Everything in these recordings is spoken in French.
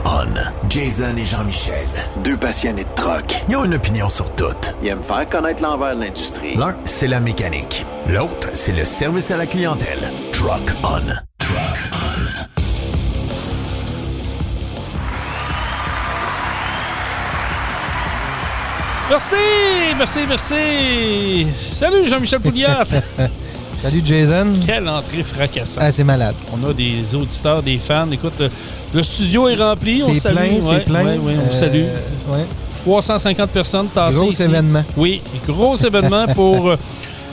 On. Jason et Jean-Michel. Deux passionnés de truck. Ils ont une opinion sur tout. Ils aiment faire connaître l'envers de l'industrie. L'un, c'est la mécanique. L'autre, c'est le service à la clientèle. Truck On. Truck On. Merci. Salut Jean-Michel Pouliot. Salut Jason. Quelle entrée fracassante. Ah, c'est malade. On a des auditeurs, des fans. Écoute, le studio est rempli. On c'est plein, c'est plein. Oui, on vous salue. Ouais. 350 personnes tassées gros ici. Événement. Oui, gros événement pour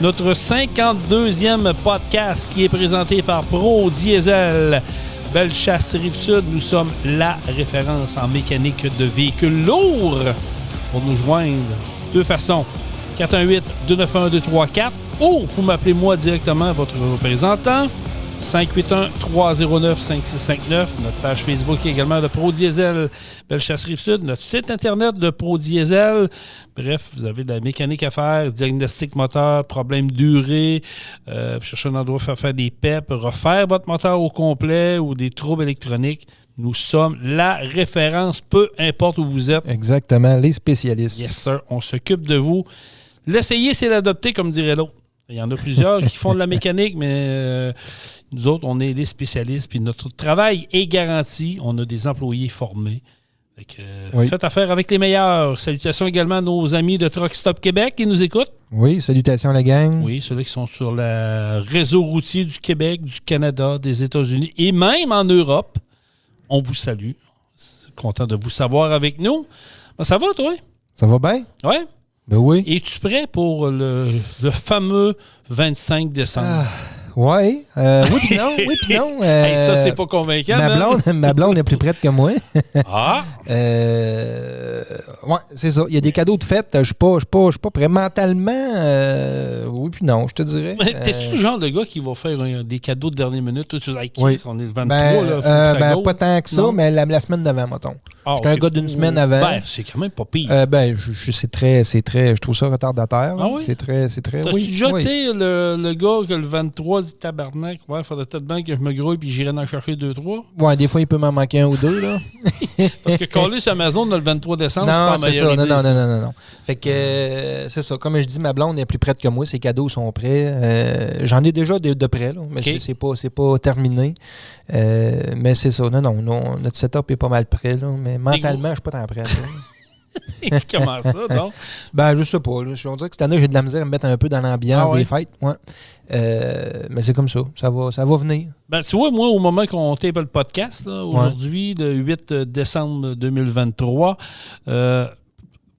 notre 52e podcast qui est présenté par Pro Diesel. Bellechasse Rive-Sud, nous sommes la référence en mécanique de véhicules lourds. Pour nous joindre, deux façons. 418-291-234 ou vous m'appelez moi directement, votre représentant. 581-309-5659. Notre page Facebook également de Pro Diesel Bellechasse Rive-Sud. Notre site internet de Pro Diesel. Bref, vous avez de la mécanique à faire, diagnostic moteur, problème durée, chercher un endroit pour faire des PEP, refaire votre moteur au complet ou des troubles électroniques. Nous sommes la référence, peu importe où vous êtes. Exactement, les spécialistes. Yes, sir. On s'occupe de vous. L'essayer, c'est l'adopter, comme dirait l'autre. Il y en a plusieurs qui font de la mécanique, mais nous autres, on est les spécialistes. Puis notre travail est garanti. On a des employés formés. Fait que, oui. Faites affaire avec les meilleurs. Salutations également à nos amis de Truck Stop Québec qui nous écoutent. Oui, salutations à la gang. Oui, ceux-là qui sont sur le réseau routier du Québec, du Canada, des États-Unis et même en Europe. On vous salue. Content de vous savoir avec nous. Ben, ça va, toi? Ça va bien? Oui. Ben oui. Es-tu prêt pour le fameux 25 décembre? Oui. Oui puis non. Oui puis non. Hey, ça, c'est pas convaincant. Ma blonde est plus prête que moi. Ah! Ouais, c'est ça. Il y a des cadeaux de fête. Je suis pas prêt mentalement. Oui puis non, je te dirais. T'es-tu le genre de gars qui va faire des cadeaux de dernière minute? Toi, tu dis, oui. On est le 23, là, faut que ça go. Pas tant que ça, mais la semaine d'avant, mettons. J'étais un gars d'une semaine avant. Ben, c'est quand même pas pire. C'est très, je trouve ça retardataire. Ah oui? C'est très. T'as-tu jeté le gars que le 23 dit tabarnak? Ouais, faudrait peut-être bien que je me grouille puis j'irai en chercher 2-3. Ouais, des fois, il peut m'en manquer un ou deux, là. Parce que coller sur Amazon le 23 décembre, c'est pas la meilleure idée. Non. Fait que, c'est ça. Comme je dis, ma blonde est plus prête que moi. Ses cadeaux sont prêts. J'en ai déjà de près, là, mais okay. c'est pas terminé. Mais c'est ça. Non, notre setup est pas mal prêt, là. Mais mentalement, je suis pas tant prêt. Comment ça, donc? Je sais pas. Là. On dirait que cette année, j'ai de la misère à me mettre un peu dans l'ambiance des fêtes. Ouais. Mais c'est comme ça. Ça va venir. Ben, tu vois, moi, au moment qu'on tape le podcast, là, aujourd'hui, le 8 décembre 2023,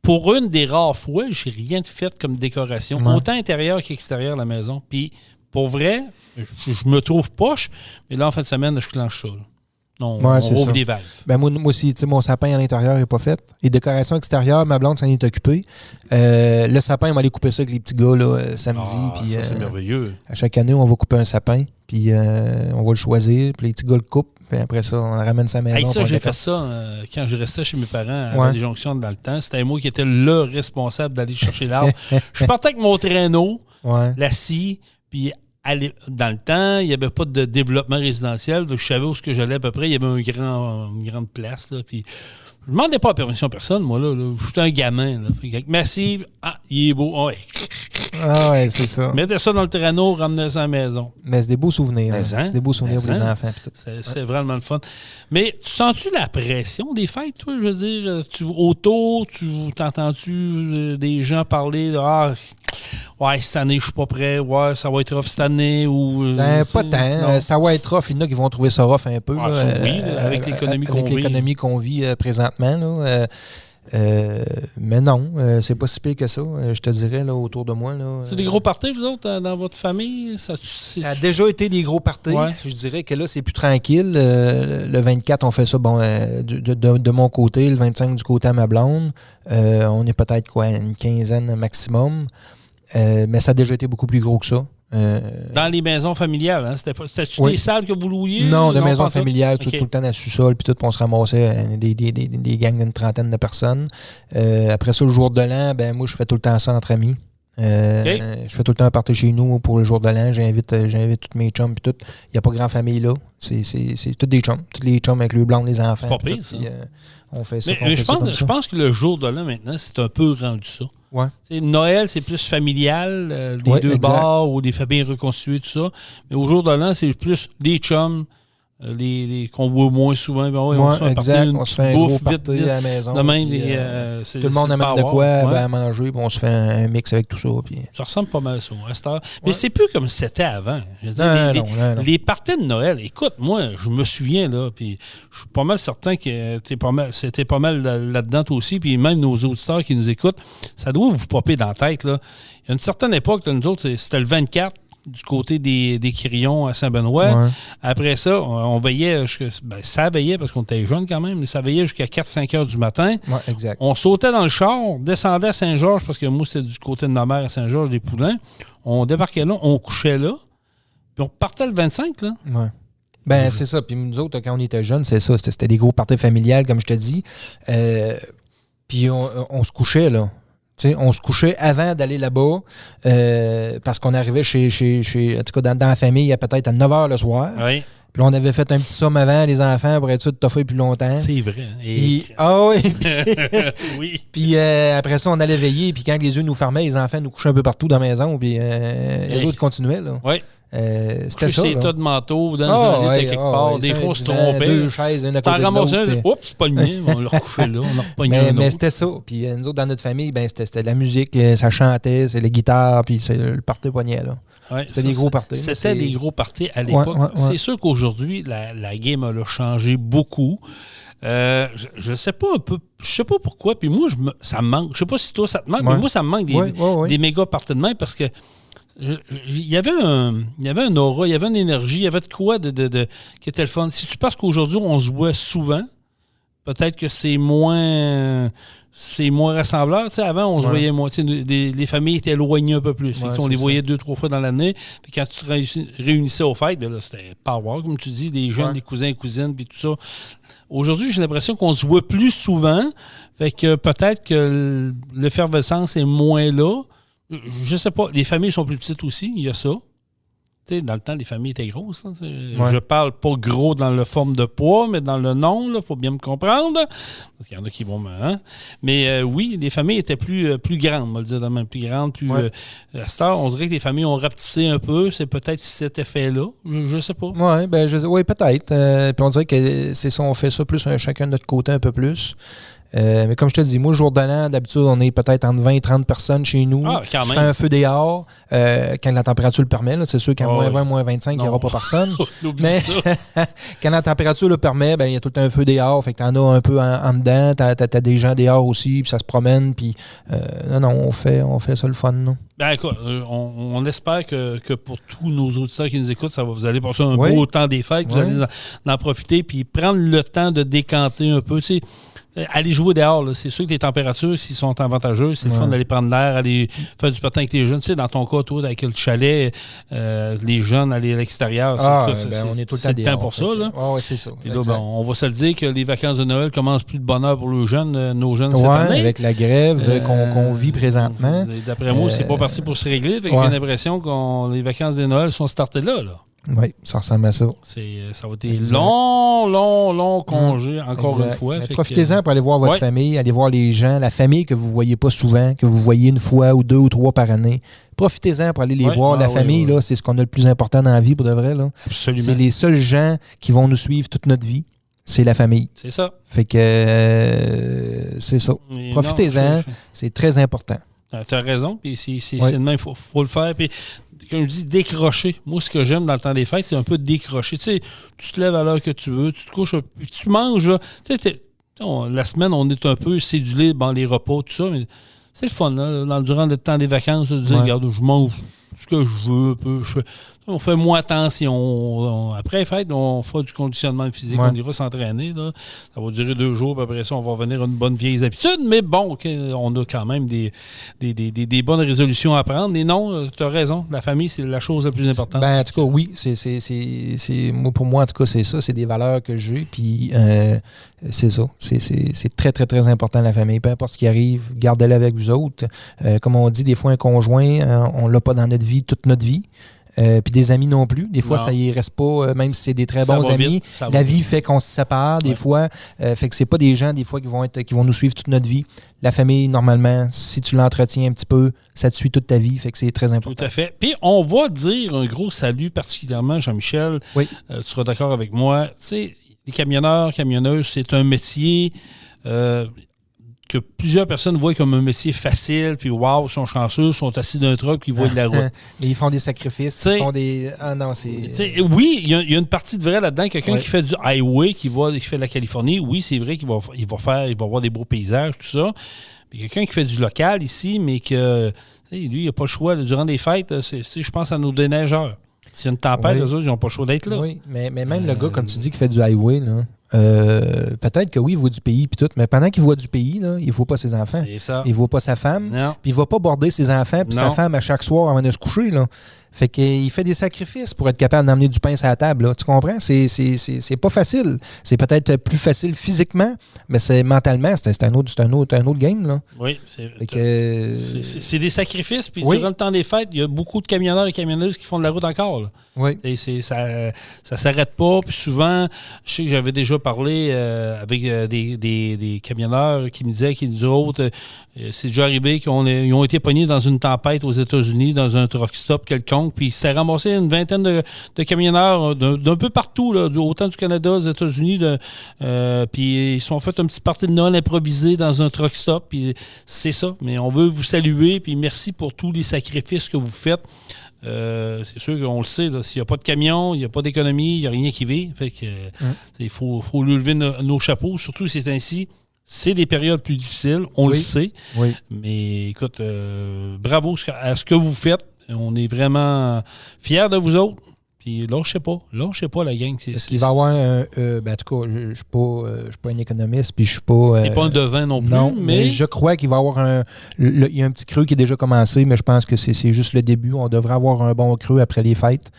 pour une des rares fois, j'ai rien de fait comme décoration, autant intérieur qu'extérieur de la maison. Puis, pour vrai, je me trouve poche, mais là, en fin de semaine, je clenche ça. Là. On ouvre des valves. Ben moi aussi, mon sapin à l'intérieur n'est pas fait. Les décorations extérieures, ma blonde s'en est occupée. Le sapin, on va aller couper ça avec les petits gars là, samedi. Ça, c'est merveilleux. À chaque année, on va couper un sapin, puis on va le choisir, puis les petits gars le coupent, puis après ça, on ramène sa maison. Ça, j'ai fait ça quand je restais chez mes parents à la Jonction dans le temps. C'était moi qui étais le responsable d'aller chercher l'arbre. Je partais avec mon traîneau, la scie, puis dans le temps, il n'y avait pas de développement résidentiel. Je savais où j'allais à peu près. Il y avait une grande place. Là, puis je ne demandais pas la permission à personne, moi. Là. J'étais un gamin. Là. Massive, il est beau. Ouais. Ouais, c'est ça. Mettez ça dans le traîneau, ramenez ça à la maison. Mais c'est des beaux souvenirs. C'est des beaux souvenirs pour les enfants. C'est vraiment le fun. Mais tu sens-tu la pression des fêtes, toi? Je veux dire, autour, t'entends-tu des gens parler de ouais, cette année, je suis pas prêt. Ouais, ça va être rough cette année. Ou, pas tant. Ça va être rough. Il y en a qui vont trouver ça rough un peu. Avec l'économie qu'on vit. Avec l'économie qu'on vit présentement. Là, mais non, c'est pas si pire que ça, je te dirais, là, autour de moi. Là, c'est des gros parties, vous autres, dans votre famille? Ça a déjà été des gros parties. Ouais. Je dirais que là, c'est plus tranquille. Le 24, on fait ça de mon côté, le 25 du côté à ma blonde. On est peut-être une quinzaine maximum. Mais ça a déjà été beaucoup plus gros que ça. Dans les maisons familiales, hein? C'était-tu des salles que vous louiez? Non, de maisons familiales, tout le temps dans le sous-sol, puis tout, on se ramassait des gangs d'une trentaine de personnes. Après ça, le jour de l'an, moi, je fais tout le temps ça entre amis. Je fais tout le temps un party chez nous pour le jour de l'an. J'invite tous mes chums et tout. Il n'y a pas grand famille là. C'est tous des chums. Tous les chums avec le blanc, les enfants. C'est pas pire, ça. On fait ça. Mais je pense que le jour de l'an, maintenant, c'est un peu rendu ça. Ouais. Noël, c'est plus familial, des deux bars ou des familles reconstituées, tout ça. Mais au jour de l'an, c'est plus des chums. Qu'on voit moins souvent. On se fait un gros party à la maison. De même, tout le monde amène de quoi à manger, puis on se fait un mix avec tout ça. Puis... Ça ressemble pas mal à ça, à cette heure. Mais c'est plus comme c'était avant. Je veux dire, les parties de Noël, écoute, moi, je me souviens, là, puis je suis pas mal certain que c'était pas mal là-dedans toi aussi, puis même nos auditeurs qui nous écoutent, ça doit vous popper dans la tête. Là. Il y a une certaine époque, là, nous autres, c'était le 24, du côté des Quirillons à Saint-Benoît. Ouais. Après ça, on veillait, ça veillait parce qu'on était jeunes quand même, mais ça veillait jusqu'à 4-5 heures du matin. Ouais, exact. On sautait dans le char, on descendait à Saint-Georges, parce que moi, c'était du côté de ma mère à Saint-Georges-des-Poulains. On débarquait là, on couchait là, puis on partait le 25, là. Ouais. Ben, c'est ça. Puis nous autres, quand on était jeunes, c'est ça. C'était des gros parties familiales, comme je te dis. Puis on se couchait, là. T'sais, on se couchait avant d'aller là-bas parce qu'on arrivait chez en tout cas dans la famille peut-être à 9 h le soir. Oui. Puis là, on avait fait un petit somme avant, les enfants, pour être sûr de toffer plus longtemps. C'est vrai. Puis, oui. Oui. Puis après ça, on allait veiller. Puis quand les yeux nous fermaient, les enfants nous couchaient un peu partout dans la maison. Puis les autres continuaient. Là. Oui. C'était ça. Coucher tas de manteaux dans un lit quelque part. Des fois, on se trompait. Deux chaises, une à côté de l'autre. Oups, c'est pas le mien. On l'a recouché là. On l'a repogné un autre. Mais c'était ça. Puis nous autres, dans notre famille, c'était de la musique. Ça chantait, c'est les guitares. Puis c'est le party poignait. Là. Ouais, c'était des gros parties. C'était des gros parties à l'époque. Ouais. C'est sûr qu'aujourd'hui, la game a changé beaucoup. Je sais pas un peu, je sais pas pourquoi. Puis moi, ça me manque. Je sais pas si toi, ça te manque, mais moi, ça me manque des méga parties de main parce que il y avait un aura, il y avait une énergie, il y avait de quoi qui était le fun. Si tu penses qu'aujourd'hui, on se voit souvent, peut-être que c'est moins rassembleur. Tu sais, avant, on se voyait moins. Tu sais, les familles étaient éloignées un peu plus. On les voyait 2-3 fois dans l'année. Puis quand tu te réunissais aux fêtes, là, c'était power, comme tu dis, les jeunes, les cousins et cousines, puis tout ça. Aujourd'hui, j'ai l'impression qu'on se voit plus souvent. Fait que peut-être que l'effervescence est moins là. Je sais pas. Les familles sont plus petites aussi. Il y a ça. Tu sais, dans le temps, les familles étaient grosses. Hein. Je parle pas gros dans la forme de poids, mais dans le nom, il faut bien me comprendre. Parce qu'il y en a qui vont... Hein? Mais oui, les familles étaient plus grandes, on va le dire, même plus grandes. À cette heure, on dirait que les familles ont rapetissé un peu. C'est peut-être cet effet-là. Je sais pas. Oui, peut-être. Puis on dirait que c'est ça, on fait ça plus chacun de notre côté un peu plus. Mais comme je te dis, moi, jour de l'an, d'habitude, on est peut-être entre 20 et 30 personnes chez nous. Ah, quand même. Je fais un feu dehors quand la température le permet. Là, c'est sûr qu'à moins 20, moins 25, il n'y aura pas personne. Mais quand la température le permet, il y a tout le temps un feu dehors. Fait que t'en as un peu en dedans. T'as des gens dehors aussi, puis ça se promène. Puis on fait ça le fun. Non? Ben écoute, on espère que pour tous nos auditeurs qui nous écoutent, vous allez passer un beau temps des fêtes, vous allez en profiter, puis prendre le temps de décanter un peu. Tu sais, aller jouer dehors, là, c'est sûr que les températures, s'ils sont avantageuses, c'est le fun d'aller prendre l'air, aller faire du patin avec les jeunes. Tu sais, dans ton cas, toi, avec le chalet, les jeunes, aller à l'extérieur, on est tout le temps pour ça. Là. Oui, c'est ça. Puis là, on va se le dire que les vacances de Noël commencent plus de bonheur pour nos jeunes cette année. Avec la grève qu'on vit présentement. D'après moi, c'est pas parti pour se régler. Fait que j'ai l'impression que les vacances de Noël sont startées là. Oui, ça ressemble à ça. Ça va être long congé, encore une fois. Profitez-en pour aller voir votre famille, aller voir les gens, la famille que vous ne voyez pas souvent, que vous voyez une fois ou 2 ou 3 par année. Profitez-en pour aller les voir. La famille, là, c'est ce qu'on a le plus important dans la vie, pour de vrai. Là. Absolument. C'est les seuls gens qui vont nous suivre toute notre vie. C'est la famille. C'est ça. Fait que c'est ça. Profitez-en. C'est très important. Tu as raison. Puis c'est le même. Il faut le faire. Puis, comme je dis, décrocher. Moi, ce que j'aime dans le temps des fêtes, c'est un peu décrocher. Tu sais, tu te lèves à l'heure que tu veux, tu te couches, puis tu manges. Là. Tu sais, la semaine, on est un peu cédulé, les repas, tout ça, mais c'est le fun. Là, durant le temps des vacances, de dire, regarde, je mange ce que je veux, un peu. on fait moins attention. Après les fêtes, on fera du conditionnement physique, on ira s'entraîner. Là. Ça va durer 2 jours, puis après ça, on va revenir à une bonne vieille habitude. Mais bon, on a quand même des bonnes résolutions à prendre. Et non, tu as raison, la famille, c'est la chose la plus importante. Ben, en tout cas, oui, pour moi, en tout cas, c'est ça. C'est des valeurs que j'ai, puis c'est ça. C'est très, très, très important, la famille. Peu importe ce qui arrive, gardez-la avec vous autres. Comme on dit, des fois, un conjoint, on l'a pas dans notre vie, toute notre vie. Puis des amis non plus. Des fois, ça y reste pas, même si c'est des très bons amis. La vie fait qu'on se sépare des fois. Fait que c'est pas des gens, des fois, qui vont nous suivre toute notre vie. La famille, normalement, si tu l'entretiens un petit peu, ça te suit toute ta vie. Fait que c'est très important. Tout à fait. Puis on va dire un gros salut, particulièrement, Jean-Michel. Oui. Tu seras d'accord avec moi. Tu sais, les camionneurs, camionneuses, c'est un métier que plusieurs personnes voient comme un métier facile, puis wow, ils sont chanceux, ils sont assis d'un truck, puis ils voient de la route. Mais ils font des sacrifices, ils font des... Ah non, c'est... Oui, il y a une partie de vrai là-dedans. Quelqu'un qui fait du highway, qui fait de la Californie, oui, c'est vrai qu'il va avoir des beaux paysages, tout ça. Puis quelqu'un qui fait du local ici, mais que lui, il n'a pas le choix. Durant des fêtes, je pense à nos déneigeurs. S'il y a une tempête, eux autres, ils n'ont pas le choix d'être là. Oui, mais même le gars, comme tu dis, qui fait du highway, là, peut-être que oui, il voit du pays puis tout, mais pendant qu'il voit du pays, là, il ne voit pas ses enfants. C'est ça. Il ne voit pas sa femme. Puis il ne va pas border ses enfants puis sa femme à chaque soir avant de se coucher. Là. Fait qu'il fait des sacrifices pour être capable d'emmener du pain sur la table. Là. Tu comprends? C'est pas facile. C'est peut-être plus facile physiquement, mais mentalement, c'est un autre game. Là. Oui, c'est des sacrifices. Puis durant le temps des fêtes, il y a beaucoup de camionneurs et camionneuses qui font de la route encore. Là. Oui. Et ça s'arrête pas. Puis souvent, je sais que j'avais déjà parlé avec des camionneurs qui me disaient qu'ils autres, c'est déjà arrivé qu'ils ont été pognés dans une tempête aux États-Unis, dans un truck stop quelconque. Puis ils s'étaient ramassé une vingtaine de camionneurs d'un peu partout, là, autant du Canada, aux États-Unis. Puis ils se sont fait un petit party de Noël improvisé dans un truck stop. Puis c'est ça. Mais on veut vous saluer. Puis merci pour tous les sacrifices que vous faites. C'est sûr qu'on le sait, s'il n'y a pas de camion, il n'y a pas d'économie, il n'y a rien qui vit. Fait que il faut lui lever nos chapeaux, surtout si c'est ainsi. C'est des périodes plus difficiles, on le sait. Oui. Mais écoute, bravo à ce que vous faites. On est vraiment fiers de vous autres. Puis lâchez pas la gang. Il va y avoir en tout cas, je ne suis pas un économiste, puis je suis pas... T'es pas un devin non plus, non, mais je crois qu'il va y avoir il y a un petit creux qui est déjà commencé, mais je pense que c'est juste le début. On devrait avoir un bon creux après les fêtes.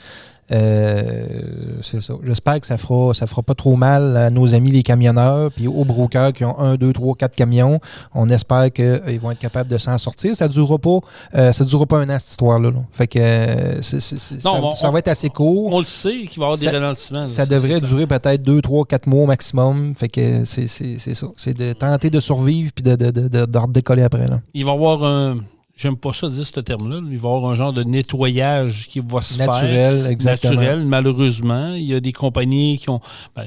C'est ça. J'espère que ça fera pas trop mal à nos amis les camionneurs puis aux brokers qui ont 1, 2, 3, 4 camions. On espère qu'ils vont être capables de s'en sortir. Ça ne durera pas un an, cette histoire-là. Là. Fait que ça va être assez court. On le sait qu'il va y avoir des ralentissements. Ça devrait durer peut-être 2, 3, 4 mois au maximum. Fait que c'est ça. C'est de tenter de survivre puis de redécoller après. Là. Il va y avoir j'aime pas ça dire ce terme-là. Il va y avoir un genre de nettoyage qui va se faire. Exactement. Naturel, malheureusement. Il y a des compagnies qui ont...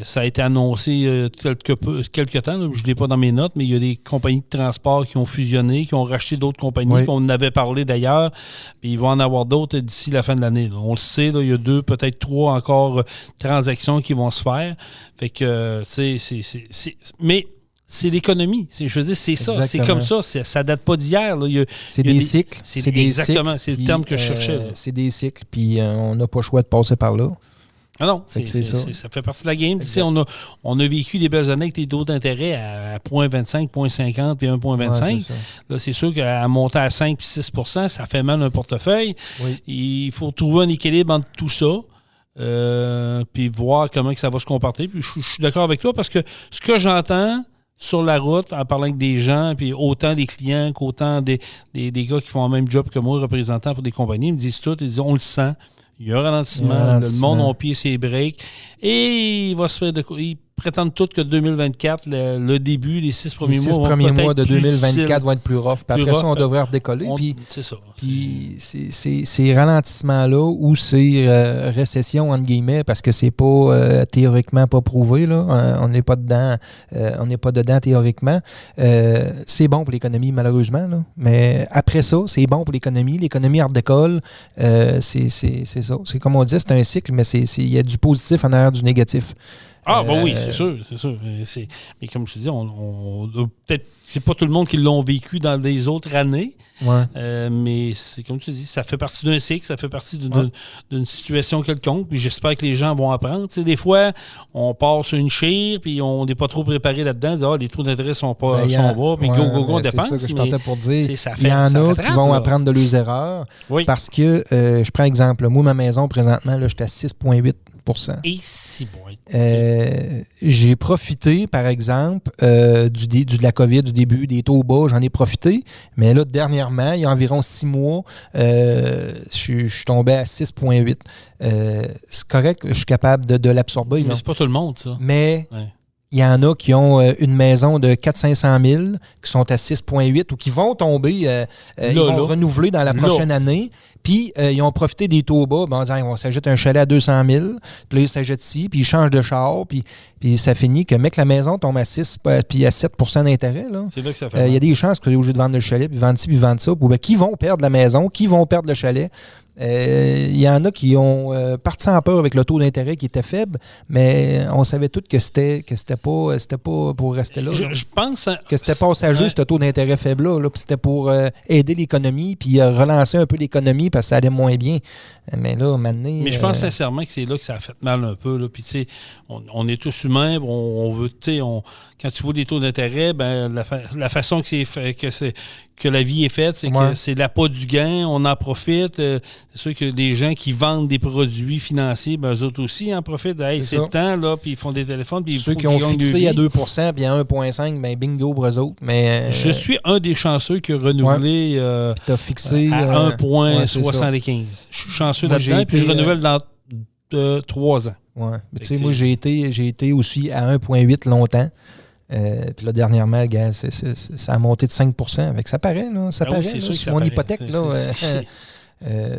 ça a été annoncé quelque temps. Là, je ne l'ai pas dans mes notes, mais il y a des compagnies de transport qui ont fusionné, qui ont racheté d'autres compagnies. On en avait parlé d'ailleurs. Puis il va en avoir d'autres d'ici la fin de l'année. Là. On le sait, là, il y a 2, peut-être 3 encore transactions qui vont se faire. Fait que, mais... c'est l'économie. Je veux dire, c'est ça. Exactement. C'est comme ça. Ça date pas d'hier. C'est des cycles. Exactement. C'est le terme que je cherchais. C'est des cycles, puis on n'a pas le choix de passer par là. Ah non, ça fait partie de la game. On a vécu des belles années avec des taux d'intérêt à 0,25, 0,50 puis 1,25. Ouais, là, c'est sûr qu'à monter à 5 puis 6 % ça fait mal un portefeuille. Oui. Il faut trouver un équilibre entre tout ça. Puis voir comment que ça va se comporter. Puis je suis d'accord avec toi parce que ce que j'entends sur la route, en parlant avec des gens, puis autant des clients qu'autant des gars qui font le même job que moi, représentants pour des compagnies, ils me disent tout, ils disent on le sent, il y a un ralentissement, le monde a pied ses breaks, et il va se faire ils prétendent tous que 2024, le début, les 6 premiers mois, 6 premiers mois de 2024 vont être plus rough. Puis après ça, on devrait redécoller. C'est ça. Puis ces ralentissements-là ou ces récessions, entre guillemets, parce que c'est pas théoriquement pas prouvé, là, on n'est pas dedans théoriquement. C'est bon pour l'économie, malheureusement. Là. Mais après ça, c'est bon pour l'économie. L'économie redécolle. C'est ça. C'est comme on dit, c'est un cycle, mais il y a du positif en arrière du négatif. Ah, ben oui, c'est sûr. Mais comme je te dis, peut-être c'est pas tout le monde qui l'ont vécu dans les autres années. Ouais. Mais c'est comme tu dis, ça fait partie d'un cycle, ça fait partie d'une situation quelconque. Puis j'espère que les gens vont apprendre. Tu sais, des fois, on part sur une chire, puis on n'est pas trop préparé là-dedans. On dit, les taux d'intérêt sont bas, puis go, on dépense. C'est ça que je partais pour dire. Il y en a qui vont apprendre de leurs erreurs. Oui. Parce que, je prends exemple, moi, ma maison, présentement, là, j'étais à 6,8 Et si bon. J'ai profité, par exemple, de la COVID, du début, des taux bas, j'en ai profité. Mais là, dernièrement, il y a environ 6 mois, je suis tombé à 6,8. C'est correct, je suis capable de l'absorber. Mais c'est pas tout le monde, ça. Mais il y en a qui ont une maison de 400-500 000, qui sont à 6,8 ou qui vont tomber, ils vont renouveler dans la prochaine année. Puis, ils ont profité des taux bas, en disant, on s'ajoute un chalet à 200 000, puis là, ils s'ajoutent ici, puis ils changent de char, puis ça finit que, mec, la maison tombe à 6 puis à 7 % d'intérêt. Là. C'est là que ça fait. Il y a des chances que, au lieu de vendre le chalet, puis vendre ci, puis vendre ça, qui vont perdre la maison, qui vont perdre le chalet. Il y en a qui ont parti en peur avec le taux d'intérêt qui était faible, mais on savait tous que c'était pas pour rester là. Je pense que c'était passager, ce taux d'intérêt faible-là. Puis c'était pour aider l'économie, puis relancer un peu l'économie parce que ça allait moins bien. Mais là, maintenant... Mais je pense sincèrement que c'est là que ça a fait mal un peu. Là. Puis, tu sais, on est tous humains, on veut, tu sais, quand tu vois des taux d'intérêt, ben la façon que la vie est faite, c'est que c'est l'appât du gain, on en profite. C'est sûr que des gens qui vendent des produits financiers, ben eux autres aussi en profitent. Hey, c'est le temps, là, puis ils font des téléphones. Puis ceux qui ont fixé à 2 % puis à 1,5 ben bingo pour eux autres. Mais, je suis un des chanceux qui a renouvelé t'as fixé, à 1,75. Je suis chanceux là-dedans, puis je renouvelle dans 3 ans. Ouais. Tu sais, moi, j'ai été aussi à 1,8 longtemps. Puis là, dernièrement, gars, ça a monté de 5 %. Avec ça paraît, là. Ça paraît. C'est sûr sur mon hypothèque, là.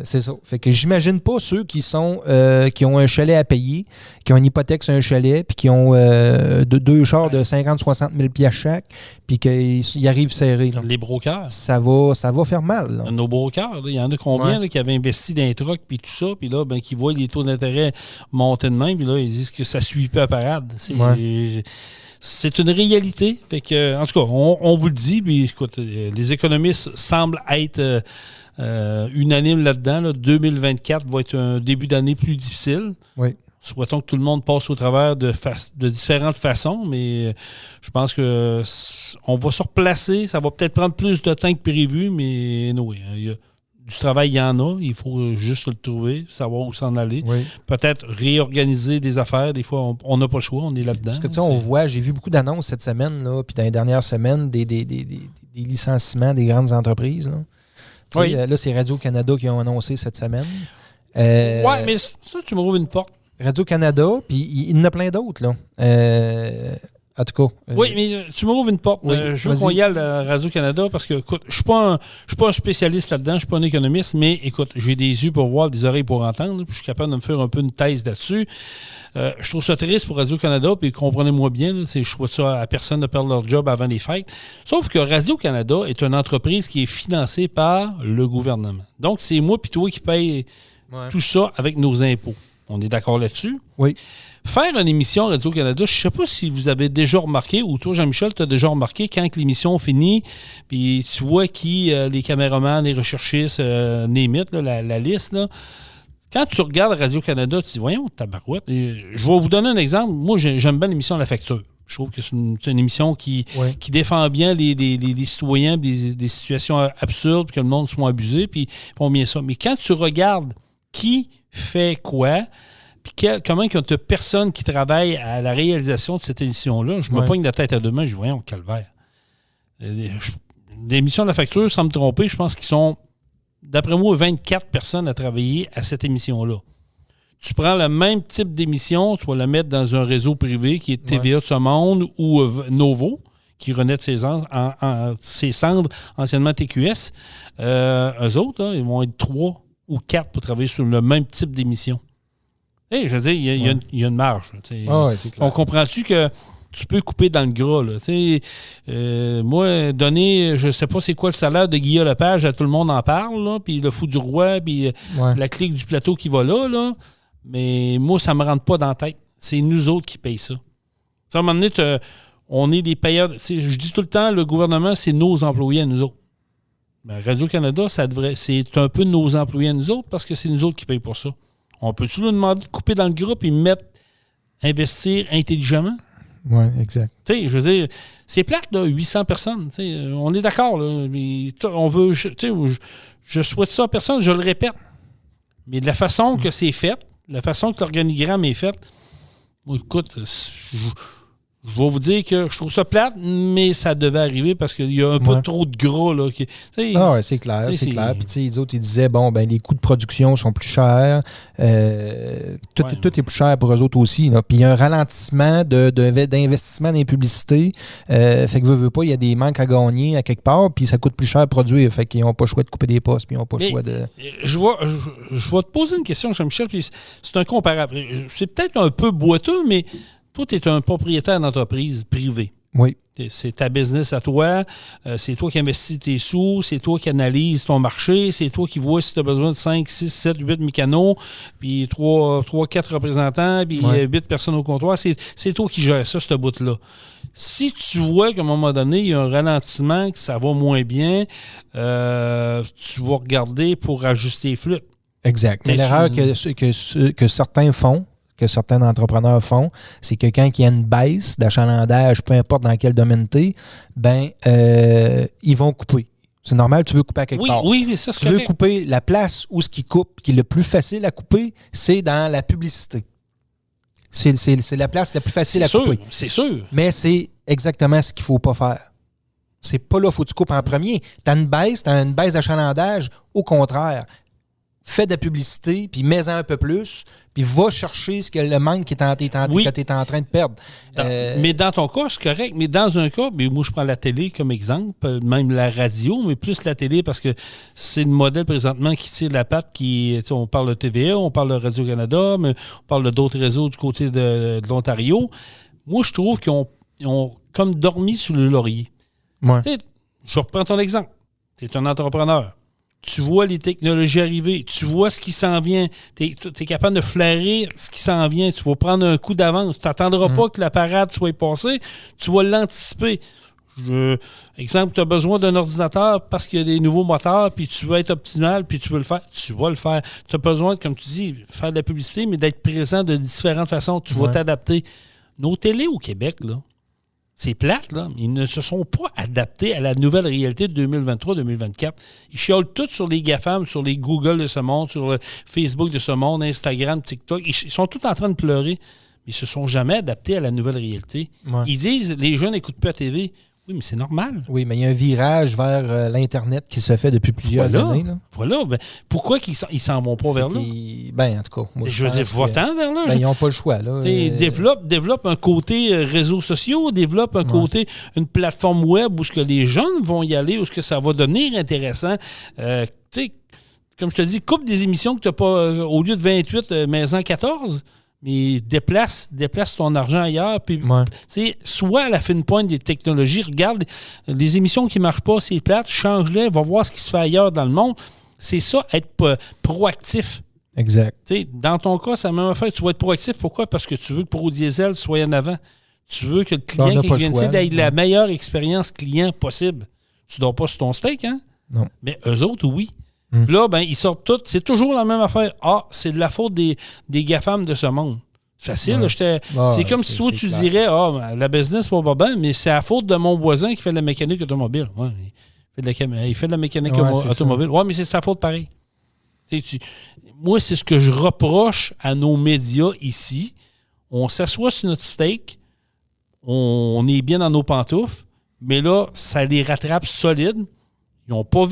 C'est ça. Fait que j'imagine pas ceux qui ont un chalet à payer, qui ont une hypothèque sur un chalet, puis qui ont deux chars de 50-60 000 piastres chaque, puis qu'ils arrivent serrés. Là. Les brokers. Ça va faire mal. Là. Nos brokers, il y en a combien là, qui avaient investi dans les trucks, puis tout ça, puis là, ben, qui voient les taux d'intérêt monter de même, puis là, ils disent que ça suit pas à parade. C'est une réalité. Fait que, en tout cas, on vous le dit, puis écoute, les économistes semblent être unanimes là-dedans. Là. 2024 va être un début d'année plus difficile. Oui. Souhaitons que tout le monde passe au travers de différentes façons, mais je pense que on va se replacer. Ça va peut-être prendre plus de temps que prévu, mais du travail, il y en a. Il faut juste le trouver, savoir où s'en aller. Oui. Peut-être réorganiser des affaires. Des fois, on n'a pas le choix. On est là-dedans. Parce que tu sais, on voit, j'ai vu beaucoup d'annonces cette semaine, là, puis dans les dernières semaines, des licenciements des grandes entreprises. Là. Oui. Là, c'est Radio-Canada qui ont annoncé cette semaine. Oui, mais ça, tu me rouvres une porte. Radio-Canada, puis il y en a plein d'autres, là. En tout cas. Oui, mais tu me rouvres une porte. Oui, je veux qu'on y aille à Radio-Canada parce que, écoute, je suis pas un spécialiste là-dedans, je suis pas un économiste, mais écoute, j'ai des yeux pour voir, des oreilles pour entendre, puis je suis capable de me faire un peu une thèse là-dessus. Je trouve ça triste pour Radio-Canada, puis comprenez-moi bien, là, je souhaite ça à personne de perdre leur job avant les fêtes. Sauf que Radio-Canada est une entreprise qui est financée par le gouvernement. Donc, c'est moi puis toi qui paye tout ça avec nos impôts. On est d'accord là-dessus? Oui. Faire une émission Radio-Canada, je ne sais pas si vous avez déjà remarqué, ou toi, Jean-Michel, tu as déjà remarqué, quand l'émission finit, puis tu vois qui, les caméramans, les recherchistes, n'émitent, la liste, là. Quand tu regardes Radio-Canada, tu te dis, voyons, tabarouette. Je vais vous donner un exemple. Moi, j'aime bien l'émission La Facture. Je trouve que c'est une émission qui défend bien les citoyens des situations absurdes, puis que le monde soit abusé, puis ils font bien ça. Mais quand tu regardes qui fait quoi, puis comment il y a de personnes qui travaillent à la réalisation de cette émission-là, je me pogne la tête à deux mains, je dis, voyons, calvaire. L'émission de La Facture, sans me tromper, je pense qu'ils sont, d'après moi, 24 personnes à travailler à cette émission-là. Tu prends le même type d'émission, tu vas la mettre dans un réseau privé qui est TVA de ce monde ou Novo, qui renaît de ses cendres, anciennement TQS. Eux autres, là, ils vont être 3 ou 4 pour travailler sur le même type d'émission. Hey, je veux dire, il y a une marge. C'est clair. On comprend-tu que tu peux couper dans le gras? Là, moi, donner, je sais pas c'est quoi le salaire de Guillaume Lepage, à tout le monde en parle, là, puis le fou du roi, puis la clique du plateau qui va là, mais moi, ça me rentre pas dans la tête. C'est nous autres qui payent ça. À un moment donné, on est des payeurs. Je dis tout le temps, le gouvernement, c'est nos employés à nous autres. Ben, Radio-Canada, c'est un peu nos employés à nous autres parce que c'est nous autres qui payent pour ça. On peut-tu leur demander de couper dans le groupe et investir intelligemment? Oui, exact. Je veux dire, c'est plate, là, 800 personnes. On est d'accord, là, mais on veut. Je souhaite ça à personne, je le répète. Mais de la façon que c'est fait, la façon que l'organigramme est fait, moi, écoute, je vais vous dire que je trouve ça plate, mais ça devait arriver parce qu'il y a un peu trop de gras. Là, c'est clair, c'est clair. Puis les autres, ils disaient, les coûts de production sont plus chers. Tout est plus cher pour eux autres aussi. Là. Puis il y a un ralentissement d'investissement dans les publicités. Fait que veut pas, il y a des manques à gagner à quelque part, puis ça coûte plus cher à produire. Fait qu'ils n'ont pas le choix de couper des postes, puis ils n'ont pas le choix de... Je vais te poser une question, Jean-Michel, puis c'est un comparable. C'est peut-être un peu boiteux, mais... Toi, tu es un propriétaire d'entreprise privée. Oui. C'est ta business à toi. C'est toi qui investis tes sous. C'est toi qui analyses ton marché. C'est toi qui vois si tu as besoin de 5, 6, 7, 8 mécanos, puis 3, 4 représentants, puis 8 personnes au comptoir. C'est toi qui gères ça, ce bout-là. Si tu vois qu'à un moment donné, il y a un ralentissement, que ça va moins bien, tu vas regarder pour ajuster les flux. Exact. Mais l'erreur que certains font, que certains entrepreneurs font, c'est que quand il y a une baisse d'achalandage, peu importe dans quel domaine tu es, ils vont couper. C'est normal, tu veux couper à quelque part. Oui, mais ça, c'est correct. Tu veux couper la place où ce qui coupe, qui est le plus facile à couper, c'est dans la publicité. C'est la place la plus facile à couper. C'est sûr. Mais c'est exactement ce qu'il ne faut pas faire. C'est pas là qu'il faut que tu coupes en premier. Tu as une baisse d'achalandage. Au contraire, fais de la publicité, puis mets-en un peu plus, puis va chercher le manque que tu es en train de perdre. Mais dans ton cas, c'est correct. Mais dans un cas, moi, je prends la télé comme exemple, même la radio, mais plus la télé parce que c'est le modèle présentement qui tire la patte. On parle de TVA, on parle de Radio-Canada, mais on parle d'autres réseaux du côté de l'Ontario. Moi, je trouve qu'ils ont comme dormi sous le laurier. Ouais. Je reprends ton exemple. Tu es un entrepreneur. Tu vois les technologies arriver, tu vois ce qui s'en vient, tu es capable de flairer ce qui s'en vient, tu vas prendre un coup d'avance, tu n'attendras pas que la parade soit passée, tu vas l'anticiper. Exemple, tu as besoin d'un ordinateur parce qu'il y a des nouveaux moteurs, puis tu veux être optimal, puis tu veux le faire, tu vas le faire. Tu as besoin, comme tu dis, faire de la publicité, mais d'être présent de différentes façons, tu vas t'adapter. Nos télés au Québec, là, c'est plate, là. Ils ne se sont pas adaptés à la nouvelle réalité de 2023-2024. Ils chiolent tout sur les GAFAM, sur les Google de ce monde, sur le Facebook de ce monde, Instagram, TikTok. Ils sont tous en train de pleurer. Mais ils ne se sont jamais adaptés à la nouvelle réalité. Ouais. Ils disent les jeunes n'écoutent plus la TV. Oui, mais c'est normal. Oui, mais il y a un virage vers l'Internet qui se fait depuis plusieurs années. Là. Voilà. Ben, pourquoi ils s'en vont pas vers là? En tout cas. Moi, je veux dire, va-t'en vers là. Ils n'ont pas le choix. Là. Développe un côté réseaux sociaux, développe un côté, une plateforme web où ce que les jeunes vont y aller, où ce que ça va devenir intéressant. Comme je te dis, coupe des émissions que tu n'as pas, au lieu de 28, mets-en 14. Mais déplace ton argent ailleurs. Puis, soit à la fine pointe des technologies, regarde les émissions qui ne marchent pas, c'est plate, change-les, va voir ce qui se fait ailleurs dans le monde. C'est ça, être proactif. Exact. Dans ton cas, ça m'a fait, tu vas être proactif. Pourquoi? Parce que tu veux que ProDiesel soit en avant. Tu veux que le client qui vient ici ait la meilleure expérience client possible. Tu ne dors pas sur ton steak, hein? Non. Mais eux autres, oui. Puis là, ils sortent tous. C'est toujours la même affaire. Ah, c'est de la faute des GAFAM de ce monde. Facile. Ouais. C'est comme si toi, tu dirais, la business va pas bien, mais c'est la faute de mon voisin qui fait de la mécanique automobile. Ouais, il fait de la mécanique automobile. Oui, mais c'est sa faute pareil. Moi, c'est ce que je reproche à nos médias ici. On s'assoit sur notre steak, on est bien dans nos pantoufles, mais là, ça les rattrape solides. Ils n'ont pas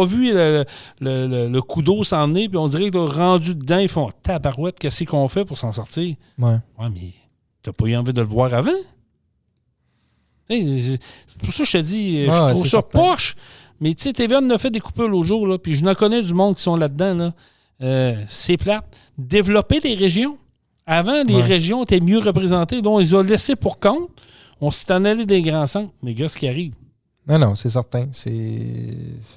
vu le coup d'eau s'en venir, puis on dirait que rendu dedans, ils font « Tabarouette, qu'est-ce qu'on fait pour s'en sortir? » Ouais, mais t'as pas eu envie de le voir avant? C'est pour ça que je te dis, je trouve ça poche. Mais tu sais, TVA en a fait des coupures l'autre jour, là, puis je n'en connais du monde qui sont là-dedans. Là. C'est plate. Développer les régions. Avant, les régions étaient mieux représentées, donc ils ont laissé pour compte. On s'est en allé des grands centres. Mais gars, ce qui arrive, Non, c'est certain. C'est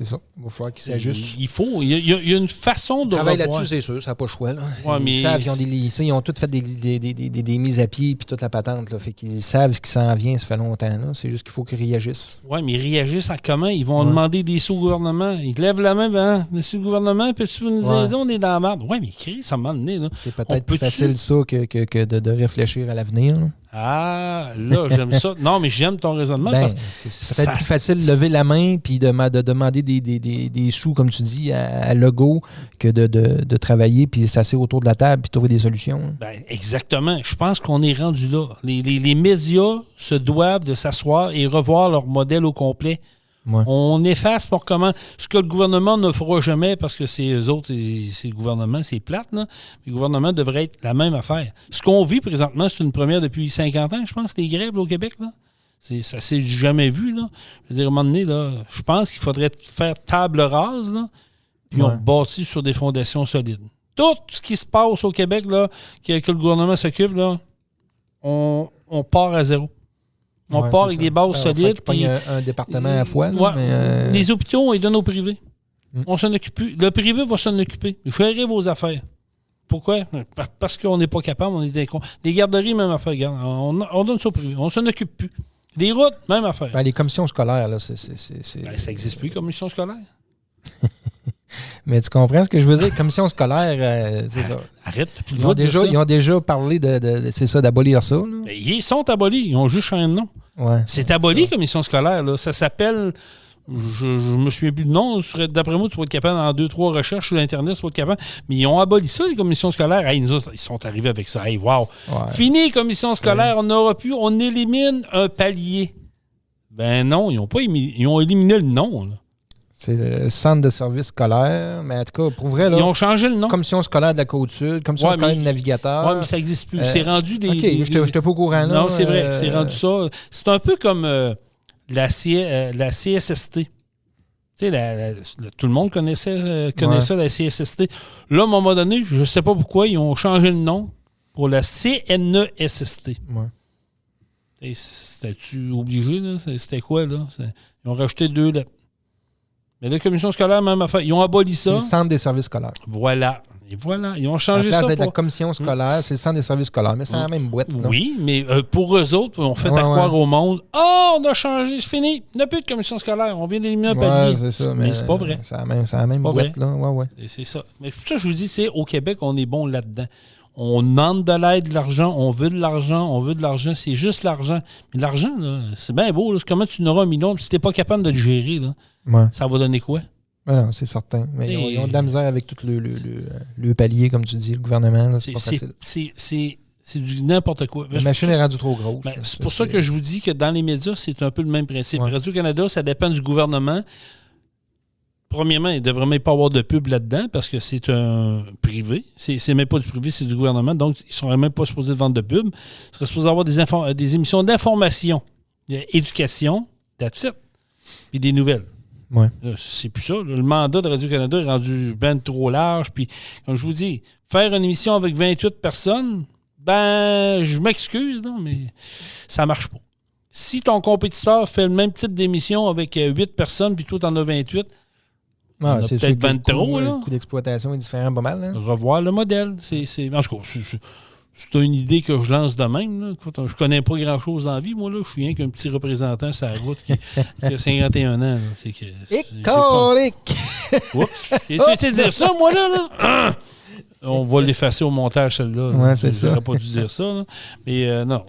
ça. Il va falloir qu'ils s'ajustent. Il y a une façon de travailler là-dessus, c'est sûr. Ça n'a pas le choix. Là. Ouais, ils savent, ils ont des lycées, ils ont tous fait des mises à pied puis toute la patente. Là. Fait qu'ils savent ce qui s'en vient, ça fait longtemps. Là. C'est juste qu'il faut qu'ils réagissent. Oui, mais ils réagissent à comment? Ils vont demander des sous au gouvernement. Ils lèvent la main, monsieur le gouvernement, peux-tu nous aider? On est dans la merde. Oui, mais Chris, ça m'a donné. C'est peut-être plus facile ça que de réfléchir à l'avenir. Là. Ah, là, j'aime ça. Non, mais j'aime ton raisonnement. C'est peut-être plus facile de lever la main puis de demander des sous, comme tu dis, à Legault que de travailler puis s'asseoir autour de la table puis trouver des solutions. Exactement. Je pense qu'on est rendu là. Les médias se doivent de s'asseoir et revoir leur modèle au complet. Ouais. On efface pour comment. Ce que le gouvernement ne fera jamais, parce que c'est eux autres, c'est le gouvernement, c'est plate, là. Le gouvernement devrait être la même affaire. Ce qu'on vit présentement, c'est une première depuis 50 ans, je pense, les grèves là, au Québec. Là. Ça s'est jamais vu. Là. Je veux dire, à un moment donné, là, je pense qu'il faudrait faire table rase, là, puis on bâtit sur des fondations solides. Tout ce qui se passe au Québec, là, que le gouvernement s'occupe, là, on part à zéro. On part avec des bases solides. Puis un département à la fois. Là, les hôpitaux, on les donne au privé. On s'en occupe plus. Le privé va s'en occuper. Gérez vos affaires. Pourquoi? Parce qu'on n'est pas capable. On est des cons. Les garderies, même affaire. Regarde, on donne ça au privé. On s'en occupe plus. Les routes, même affaire. Les commissions scolaires, là, c'est... ça n'existe plus, commission scolaire. Mais tu comprends ce que je veux dire? Commission scolaire, c'est ça. Arrête. Ils ont déjà parlé c'est ça, d'abolir ça. Là. Ils sont abolis. Ils ont juste changé de nom. Ouais, c'est aboli, commission scolaire. Là. Ça s'appelle... Je me souviens plus de nom. D'après moi, tu vas être capable, en 2-3 recherches sur Internet, tu vas être capable. Mais ils ont aboli ça, les commissions scolaires. Hey, nous autres, ils sont arrivés avec ça. Hey, wow. Ouais. Fini, commission scolaire. On n'aura plus... On élimine un palier. Ben non, ils ont éliminé le nom, là. C'est le centre de services scolaire, mais en tout cas, pour vrai, là... Ils ont changé le nom. Commission scolaire de la Côte-Sud, commission scolaire de navigateur. Oui, mais ça n'existe plus. C'est rendu des... OK, je n'étais pas au courant, là. Non, c'est vrai, c'est rendu ça. C'est un peu comme la CSST. Tu sais, tout le monde connaissait ça, la CSST. Là, à un moment donné, je ne sais pas pourquoi, ils ont changé le nom pour la CNESST. Ouais. C'était-tu obligé, là? C'était quoi, là? Ils ont rajouté 2 lettres. Mais la commission scolaire, même affaire. Ils ont aboli ça. C'est le centre des services scolaires. Voilà. Et voilà. Ils ont changé ça. La commission scolaire, c'est le centre des services scolaires. Mais c'est la même boîte. Là. Oui, mais pour eux autres, on fait croire au monde. Ah, on a changé, c'est fini. Il n'y a plus de commission scolaire. On vient d'éliminer un palier. C'est ça. Mais c'est pas vrai. C'est la même boîte. Là. Ouais. C'est ça. Mais pour ça, je vous dis, c'est au Québec, on est bon là-dedans. On demande de l'aide, de l'argent, on veut de l'argent, c'est juste l'argent. Mais l'argent, là, c'est bien beau. Là. Comment tu n'auras 1 million si tu n'es pas capable de le gérer, là, ça va donner quoi? Non, c'est certain. Mais ils ont de la misère avec tout le palier, comme tu dis, le gouvernement. Là, c'est pas facile. C'est du n'importe quoi. La machine est rendue trop grosse. C'est pour ça que je vous dis que dans les médias, c'est un peu le même principe. Radio-Canada, ça dépend du gouvernement. Premièrement, il ne devrait même pas avoir de pub là-dedans parce que c'est un privé. C'est même pas du privé, c'est du gouvernement. Donc, ils ne seraient même pas supposés de vendre de pub. Ils seraient supposés avoir des émissions d'information, d'éducation, that's it, puis des nouvelles. Ouais. Là, c'est plus ça. Là. Le mandat de Radio-Canada est rendu ben trop large. Puis, comme je vous dis, faire une émission avec 28 personnes, je m'excuse, là, mais ça marche pas. Si ton compétiteur fait le même type d'émission avec 8 personnes, puis toi, t'en as 28, c'est peut-être 23, là. Le coût d'exploitation est différent pas mal. Hein? Revoir le modèle. En tout cas, c'est une idée que je lance de même. Là. Je connais pas grand-chose dans la vie, moi. Là. Je suis rien qu'un petit représentant sur la route qui a 51 ans. Écolique! Oups! J'ai dire ça, moi, là? On va l'effacer au montage, celle-là. Ouais, c'est ça. J'aurais pas dû dire ça. Là. Mais non,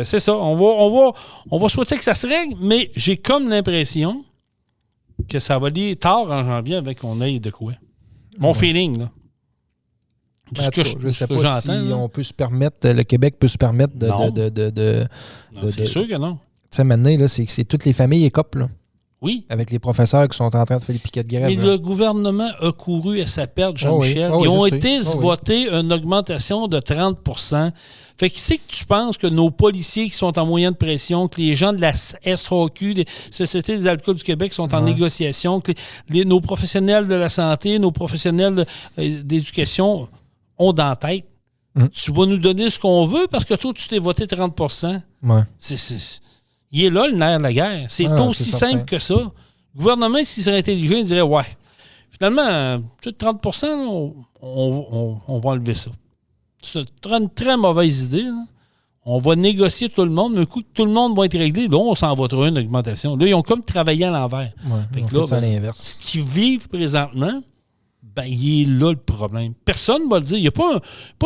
c'est ça. On va souhaiter que ça se règle, mais j'ai comme l'impression que ça va aller tard en janvier avec qu'on aille de quoi. Mon feeling, là. Je ne sais pas si on peut se permettre, le Québec peut se permettre de... Non, c'est sûr que non. Tu sais, maintenant, là, c'est toutes les familles écopent, là. Oui. Avec les professeurs qui sont en train de faire des piquets de grève. Mais le gouvernement a couru à sa perte, Jean-Michel. Ils ont été votés une augmentation de 30 % Fait que c'est que tu penses que nos policiers qui sont en moyen de pression, que les gens de la SRQ, les Sociétés des alcools du Québec sont en négociation, que nos professionnels de la santé, nos professionnels d'éducation ont dans la tête. Tu vas nous donner ce qu'on veut parce que toi, tu t'es voté 30 %. Ouais. Il est là, le nerf de la guerre. C'est aussi simple que ça. Le gouvernement, s'il serait intelligent, il dirait, ouais, finalement, 30 %, on va enlever ça. C'est une très mauvaise idée. Là. On va négocier tout le monde, mais un coup que tout le monde va être réglé, là, on s'en va trouver une augmentation. Là, ils ont comme travaillé à l'envers. Ouais, fait que là, l'inverse. Ce qu'ils vivent présentement, il est là le problème. Personne ne va le dire. Il n'y a pas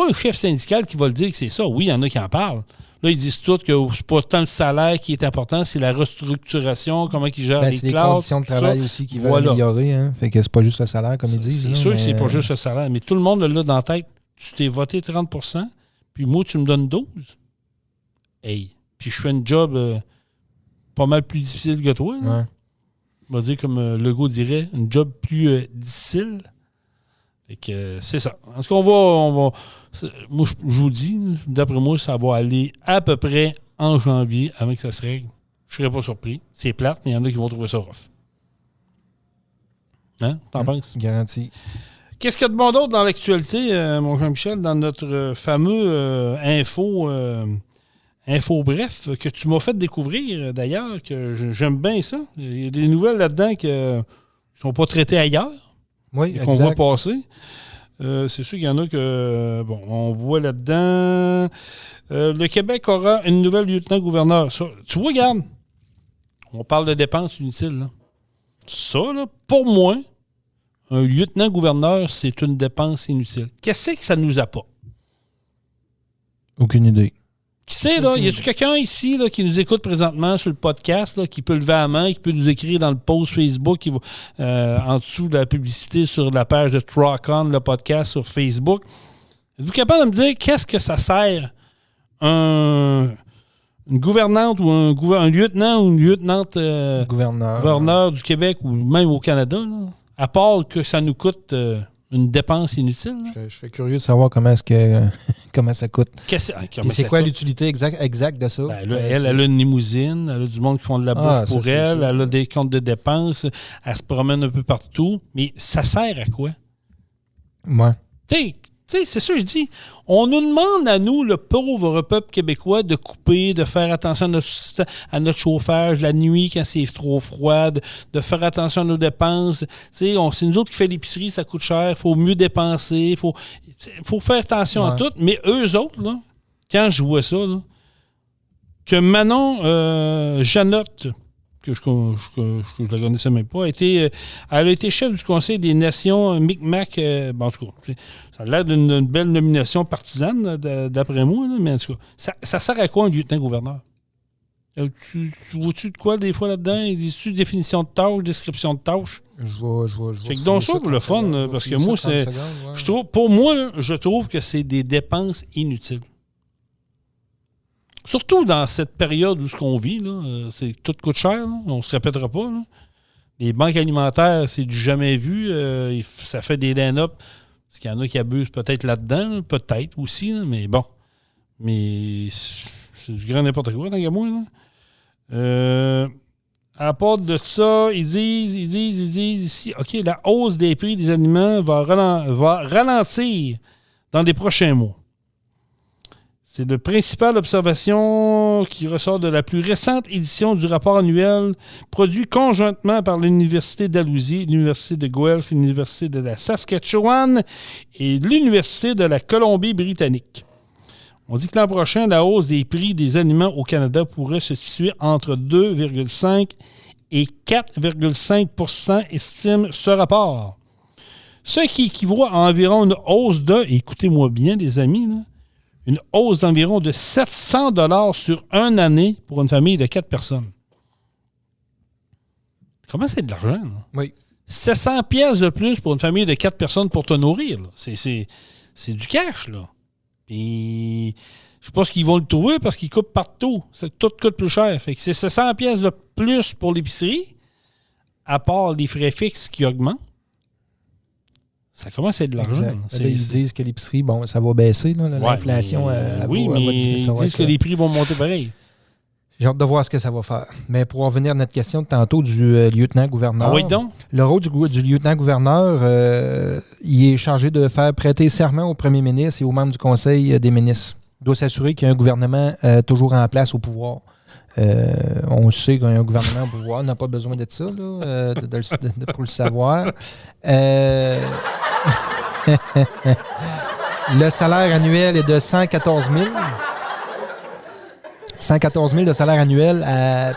un chef syndical qui va le dire que c'est ça. Oui, il y en a qui en parlent. Là, ils disent tous que c'est pas tant le salaire qui est important, c'est la restructuration, comment ils gèrent les classes. C'est les conditions de travail aussi qui veulent améliorer. Hein? Fait que c'est pas juste le salaire, comme ils disent. C'est sûr que c'est pas juste le salaire, mais tout le monde l'a dans la tête. Tu t'es voté 30 %, puis moi, tu me donnes 12 %. Hey. Puis je fais un job pas mal plus difficile que toi. Ouais. On va dire, comme Legault dirait, un job plus difficile. Fait que c'est ça. En tout cas, on va moi, je vous dis, d'après moi, ça va aller à peu près en janvier avant que ça se règle. Je ne serais pas surpris. C'est plate, mais il y en a qui vont trouver ça rough. Hein? T'en penses? Garanti. Qu'est-ce qu'il y a de bon d'autre dans l'actualité, mon Jean-Michel, dans notre fameux info bref, que tu m'as fait découvrir, d'ailleurs, que j'aime bien ça. Il y a des nouvelles là-dedans qui ne sont pas traitées ailleurs. Oui, qu'on voit passer. C'est sûr qu'il y en a que... Bon, on voit là-dedans... le Québec aura une nouvelle lieutenant-gouverneur. Ça, tu vois, regarde, on parle de dépenses inutiles. Là. Ça, là, pour moi, un lieutenant-gouverneur, c'est une dépense inutile. Qu'est-ce que ça nous apporte? Aucune idée. Qui sait, là? Y a-tu quelqu'un ici là, qui nous écoute présentement sur le podcast, là, qui peut lever la main, qui peut nous écrire dans le post Facebook, qui va, en dessous de la publicité sur la page de Truck On, le podcast sur Facebook? Êtes-vous capable de me dire qu'est-ce que ça sert une gouvernante ou un lieutenant ou une lieutenante gouverneur du Québec ou même au Canada, là, à part que ça nous coûte une dépense inutile? Je serais curieux de savoir comment ça coûte. C'est quoi l'utilité exacte de ça? Ben là, elle a une limousine, elle a du monde qui font de la bouffe pour elle, elle a des comptes de dépenses, elle se promène un peu partout. Mais ça sert à quoi? Ouais. Tu sais, c'est ça que je dis. On nous demande à nous, le pauvre peuple québécois, de couper, de faire attention à notre chauffage la nuit quand c'est trop froid, de faire attention à nos dépenses. C'est nous autres qui fait l'épicerie, ça coûte cher, il faut mieux dépenser, il faut faire attention à tout. Mais eux autres, là, quand je vois ça, là, que Manon Janotte, que je la connaissais même pas, elle a été chef du Conseil des Nations Micmac. En tout cas, ça a l'air d'une belle nomination partisane, d'après moi, là, mais en tout cas, ça sert à quoi un lieutenant-gouverneur? Tu vois-tu de quoi des fois là-dedans? Dis-tu définition de tâche, description de tâche? Je vois. C'est que donc ça pour le fun, parce que moi, je trouve que c'est des dépenses inutiles. Surtout dans cette période où ce qu'on vit, là, tout coûte cher, là, on ne se répétera pas. Là. Les banques alimentaires, c'est du jamais vu. Ça fait des line-up. Parce qu'il y en a qui abusent peut-être là-dedans, là, peut-être aussi, là, mais bon. Mais c'est du grand n'importe quoi, tant qu'à moi. Là. À part de ça, ils disent ici, OK, la hausse des prix des aliments va ralentir dans les prochains mois. C'est la principale observation qui ressort de la plus récente édition du rapport annuel produit conjointement par l'Université d'Alousie, l'Université de Guelph, l'Université de la Saskatchewan et l'Université de la Colombie-Britannique. On dit que l'an prochain, la hausse des prix des aliments au Canada pourrait se situer entre 2,5 et 4,5 %, estime ce rapport. Ce qui équivaut à environ une hausse écoutez-moi bien les amis, là, une hausse d'environ de 700 $ sur une année pour une famille de 4 personnes. Comment c'est de l'argent? Là? Oui. 700 pièces de plus pour une famille de 4 personnes pour te nourrir. Là. C'est du cash, là. Puis, je sais pas ce qu'ils vont le trouver parce qu'ils coupent partout. Tout coûte plus cher. Fait que c'est 700 pièces de plus pour l'épicerie, à part les frais fixes qui augmentent. Ça commence à être de l'argent. Ils disent que l'épicerie, bon, ça va baisser, là, l'inflation. Oui, mais ils disent que les prix vont monter pareil. J'ai hâte de voir ce que ça va faire. Mais pour en revenir à notre question de tantôt du lieutenant-gouverneur, oui, donc. Le rôle du lieutenant-gouverneur, il est chargé de faire prêter serment au premier ministre et aux membres du Conseil des ministres. Il doit s'assurer qu'il y a un gouvernement toujours en place au pouvoir. On sait qu'il y a un gouvernement au pouvoir, on n'a pas besoin de ça là, pour le savoir. Le salaire annuel est de 114 000. 114 000 de salaire annuel.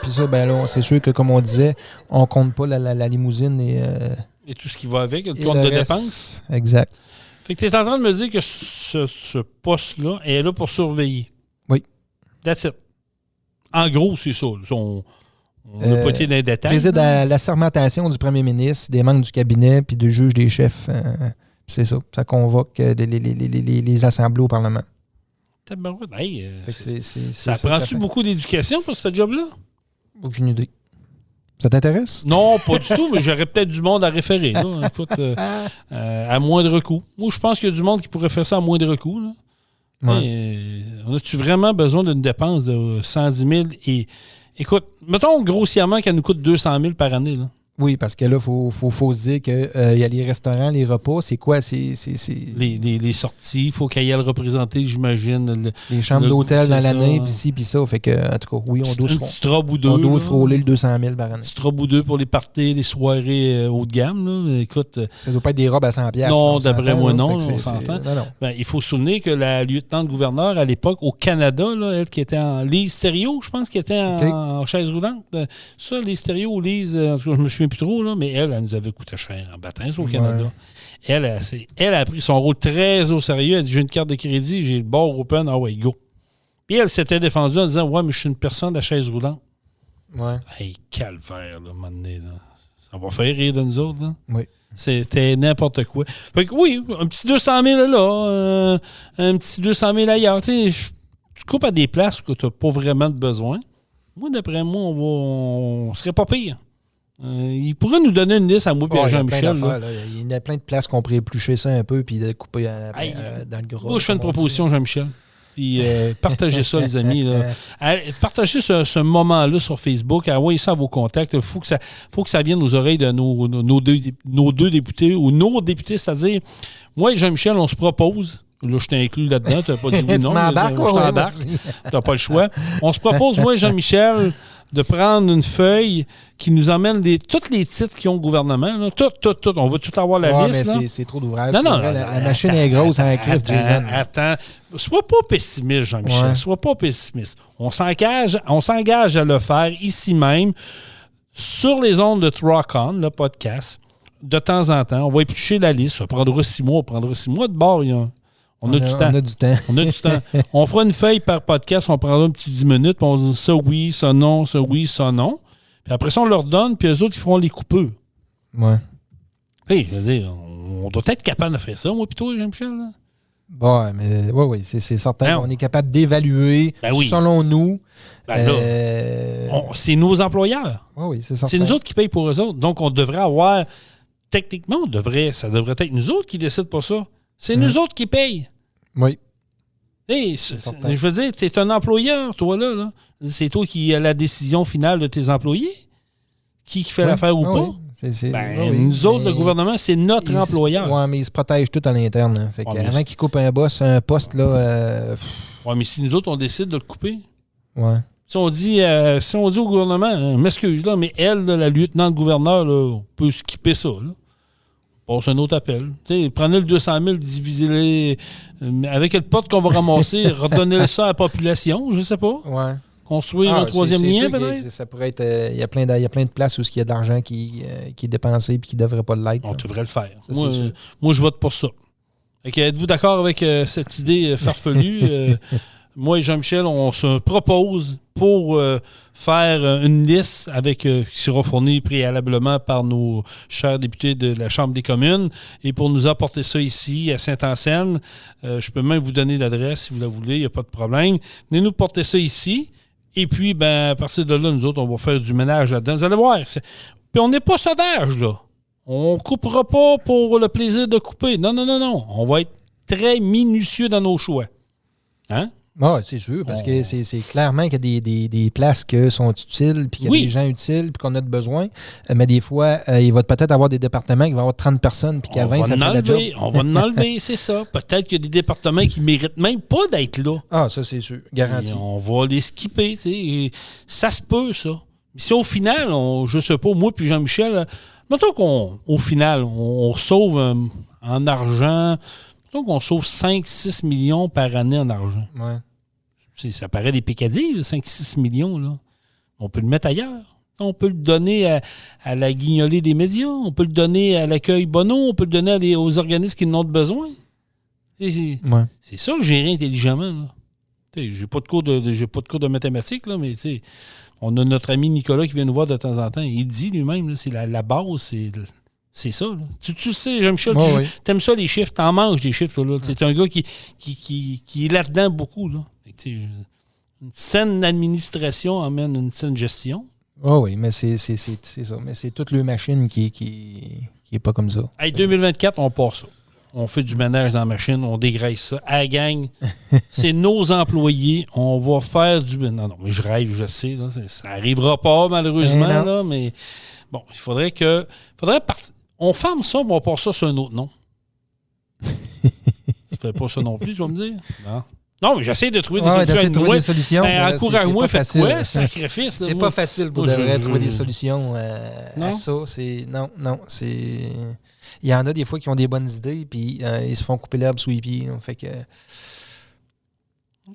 Puis ça, ben là, c'est sûr que, comme on disait, on ne compte pas la limousine et tout ce qui va avec, le compte de dépenses. Exact. Fait que tu es en train de me dire que ce poste-là est là pour surveiller. Oui. That's it. En gros, c'est ça. On n'a pas été dans les détails. Préside à la sermentation du premier ministre, des membres du cabinet, puis du juge des chefs. C'est ça. Ça convoque les assemblées au Parlement. Hey, ça prend-tu beaucoup d'éducation pour ce job-là? Aucune idée. Ça t'intéresse? Non, pas du tout, mais j'aurais peut-être du monde à référer. Là. Écoute, à moindre coût. Moi, je pense qu'il y a du monde qui pourrait faire ça à moindre coût. Là. Ouais. On a-tu vraiment besoin d'une dépense de 110 000? Et, écoute, mettons grossièrement qu'elle nous coûte 200 000 par année. Là. Oui, parce que là, il faut se dire qu'il y a les restaurants, les repas, c'est quoi? C'est... Les sorties, il faut qu'il y ait le représenté, j'imagine. Les chambres d'hôtel dans l'année, puis ci, puis ça. Fait que, en tout cas, oui, on doit... Un petit robe ou deux. On doit frôler le 200 000 par année. Un petit robe ou deux pour les parties, les soirées haut de gamme. Là. Écoute... Ça doit pas être des robes à 100$. Non, d'après moi, non. On s'entend. Ben, il faut se souvenir que la lieutenant-gouverneur, à l'époque, au Canada, là, elle qui était en Lise Thériault, je pense, qui était en chaise roulante. Ça, Lise Thériault ou Lise... En tout cas, je me souviens plus trop, là, mais elle nous avait coûté cher en baptême au Canada. Ouais. Elle a pris son rôle très au sérieux. Elle a dit, j'ai une carte de crédit, j'ai le bord open, ah ouais, go. Puis elle s'était défendue en disant, ouais, mais je suis une personne à chaise roulante. Ouais. Hey, calvaire, là, moment donné, là. Ça va faire rire de nous autres, là. Oui. C'était n'importe quoi. Fait que oui, un petit 200 000 là, un petit 200 000 ailleurs. Tu sais, tu coupes à des places que tu n'as pas vraiment de besoin. Moi, d'après moi, on serait pas pire. Il pourrait nous donner une liste à moi et à Jean-Michel. Il y a plein de places qu'on pourrait éplucher ça un peu puis de couper dans le gros. Moi, je fais une proposition, Jean-Michel. Puis partagez ça, les amis. Là. Partagez ce moment-là sur Facebook. Envoyez ça à vos contacts. Il faut que ça vienne aux oreilles de nos deux députés ou nos députés. C'est-à-dire, moi et Jean-Michel, on se propose. Là, je t'ai inclus là-dedans. Tu n'as pas dit oui, non. Je t'embarque. Tu n'as pas le choix. On se propose, moi et Jean-Michel, de prendre une feuille qui nous emmène tous les titres qui ont le gouvernement. Là. Tout. On va tout avoir la liste. Mais c'est trop d'ouvrage. Non. La machine est grosse en écrire, Jason. Attends. Sois pas pessimiste, Jean-Michel. Ouais. Sois pas pessimiste. On s'engage à le faire ici même, sur les ondes de Rock On, le podcast, de temps en temps. On va éplucher la liste. Ça prendra 6 mois. de bord. On a du temps. On fera une feuille par podcast, on prendra un petit 10 minutes, puis on dit ça oui, ça non, ça oui, ça non. Puis après ça, on leur donne, puis eux autres, ils feront les coupeux. Ouais. Hey, je veux dire, on doit être capable de faire ça, moi, plutôt, Jean-Michel. Là. Ouais, mais oui, c'est certain qu'on est capable d'évaluer, selon nous. C'est nos employeurs. Oui, c'est certain. C'est nous autres qui payent pour eux autres. Donc, on devrait avoir, techniquement, ça devrait être nous autres qui décident pas ça. C'est nous autres qui payent. Oui. Hey, je veux dire, tu es un employeur, toi, là. C'est toi qui as la décision finale de tes employés. Qui fait l'affaire ou pas. Nous autres, le gouvernement, c'est notre employeur. Oui, mais ils se protègent tout à l'interne. Hein. Fait avant qu'ils coupent un poste, là... Oui, mais si nous autres, on décide de le couper... Ouais. Si on dit au gouvernement, m'excuse, là, mais elle, là, la lieutenant-gouverneur, on peut skipper ça, là. Passe un autre appel. T'sais, prenez le 200 000, divisez-les avec le pote qu'on va ramasser, redonnez ça à la population, je sais pas. Ouais. Construire un troisième lien, peut-être. Ça pourrait être. Il y a plein de places où il y a de l'argent qui est dépensé et qui ne devrait pas l'être. On devrait le faire. Moi, je vote pour ça. Êtes-vous d'accord avec cette idée farfelue? Moi et Jean-Michel, on se propose pour faire une liste qui sera fournie préalablement par nos chers députés de la Chambre des communes et pour nous apporter ça ici à Saint-Anselme. Je peux même vous donner l'adresse si vous la voulez, il n'y a pas de problème. Venez nous porter ça ici et puis à partir de là, nous autres, on va faire du ménage là-dedans. Vous allez voir. Puis on n'est pas sauvage, là. On ne coupera pas pour le plaisir de couper. Non. On va être très minutieux dans nos choix. Hein? Oui, c'est sûr, parce que c'est clairement qu'il y a des places qui sont utiles, puis qu'il y a des gens utiles, puis qu'on a besoin. Mais des fois, il va peut-être avoir des départements qui vont avoir 30 personnes, puis qu'à 20, ça fait la job. On va en enlever, c'est ça. Peut-être qu'il y a des départements qui ne méritent même pas d'être là. Ah, ça, c'est sûr. Garanti. Et on va les skipper, tu sais. Ça se peut, ça. Mais si au final, je sais pas, moi puis Jean-Michel, mettons qu'au final, on sauve en argent, mettons qu'on sauve 5-6 millions par année en argent. Ouais. Ça paraît des picadilles, 5-6 millions. Là. On peut le mettre ailleurs. On peut le donner à la guignolée des médias. On peut le donner à l'accueil Bonneau. On peut le donner aux organismes qui en ont besoin. C'est ça, gérer intelligemment. Là. J'ai pas de cours de mathématiques, là, mais on a notre ami Nicolas qui vient nous voir de temps en temps. Il dit lui-même, là, c'est la base, c'est ça. Là. Tu sais, Jean-Michel, t'aimes ça les chiffres, t'en manges des chiffres. Là. C'est un gars qui est là-dedans beaucoup. Là. Une saine administration amène une saine gestion. Oui, mais c'est ça. Mais c'est toute le machine qui est pas comme ça. Hey, 2024, on part ça. On fait du ménage dans la machine, on dégraisse ça. À la gang, c'est nos employés. On va faire du... Non, mais je rêve, je sais. Là, ça n'arrivera pas, malheureusement. Là, mais bon, il faudrait on ferme ça, mais on part ça sur un autre nom. Tu ne fais pas ça non plus, tu vas me dire? Non, mais j'essaie de trouver des solutions. Encourage-moi, faites quoi? Sacrifice. C'est pas facile pour trouver des solutions à ça. Non, c'est... Il y en a des fois qui ont des bonnes idées, puis ils se font couper l'herbe sous les pieds. Donc, fait que...